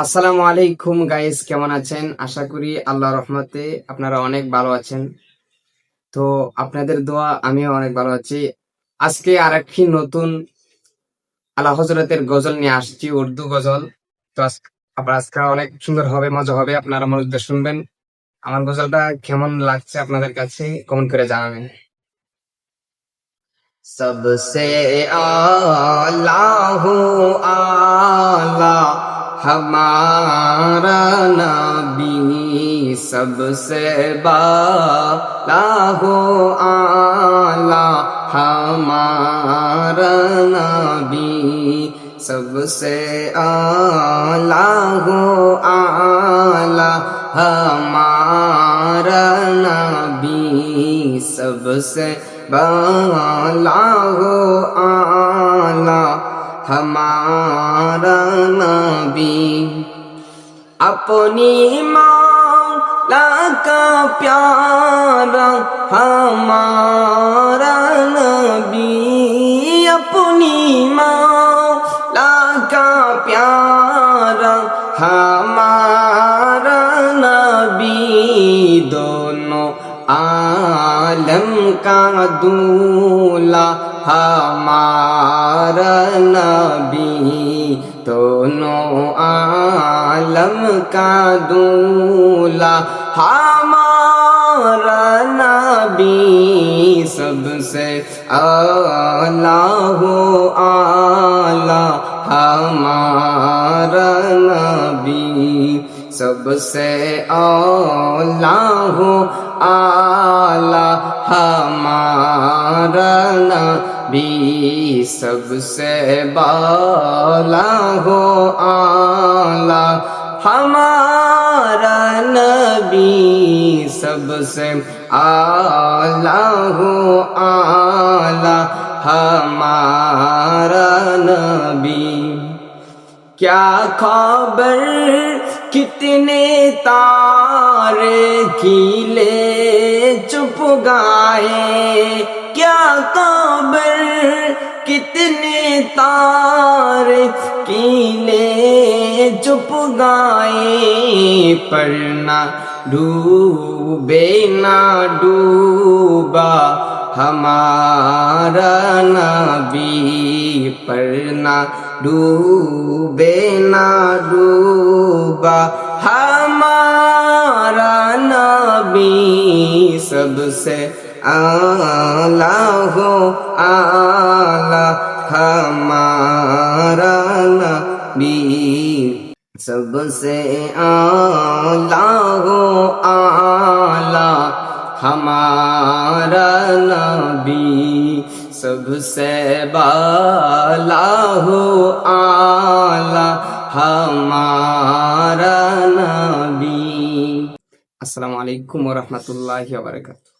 আসসালামু আলাইকুম গাইস, কেমন আছেন? আশা করি আল্লাহর রহমতে আপনারা অনেক ভালো আছেন। তো আপনাদের দোয়া আমিও অনেক ভালো আছি। আজকে আরেকটি নতুন আলা হযরতের গজল নিয়ে আসছি, উর্দু গজল। তো আজকে অনেক সুন্দর হবে, মজা হবে। আপনারা মনোযোগ দিয়ে শুনবেন। আমার গজলটা কেমন লাগছে আপনাদের কাছে কমেন্ট করে জানাবেন। सबसे आला हो आला हमारा नबी, सबसे बाला हो आला हमारा नबी, सबसे आला हो आला हमारा नबी, सबसे बाला हो आला हमारा नबी। अपनी मौला का प्यारा हमारा नबी, अपनी मौला का प्यारा हमारा नबी, दोनों आलम का दूल्हा हमारा नबी, दोनों आलम का दूल्हा हमारा नबी, सबसे आला हो आला हमारा नबी, सबसे आला हो आला हमारा नबी, सबसे बाला हो आला हमारा नबी, सबसे आला हो आला हमारा नबी। क्या खबर कितने तारे खिले चुप गाए, क्या खबर कितने तारे खिले चुप गाए, पर ना डूबे ना डूबा हमारा नबी, पर ना डूबे ना डूबा हमारा नबी, सबसे आला हो आला हमारा नबी, सबसे आला हो आला हमारा नबी, सबसे बाला हो आला हमारा नबी। আসসালামু আলাইকুম ওয়া রাহমাতুল্লাহি ওয়া বারাকাতুহু।